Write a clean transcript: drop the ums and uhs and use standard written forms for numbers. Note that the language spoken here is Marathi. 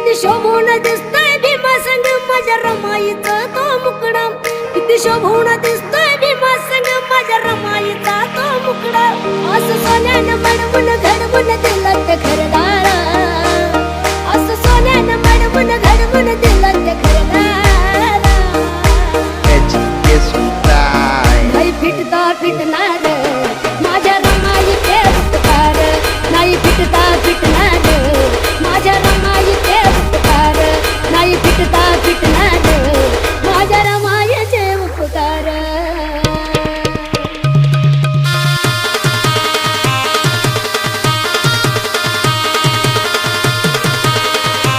किती शोभून दिसतोय भीमा संग माझ्या रमाईचा तो मुकडा, किती शोभून दिसतोय भीमा संग माझ्या रमाईचा तो मुकडा. असं सोन्यानं मडवून घडवून दिलं ते घरदार, असं सोन्यानं मडवून घडवून दिलं ते घरदार.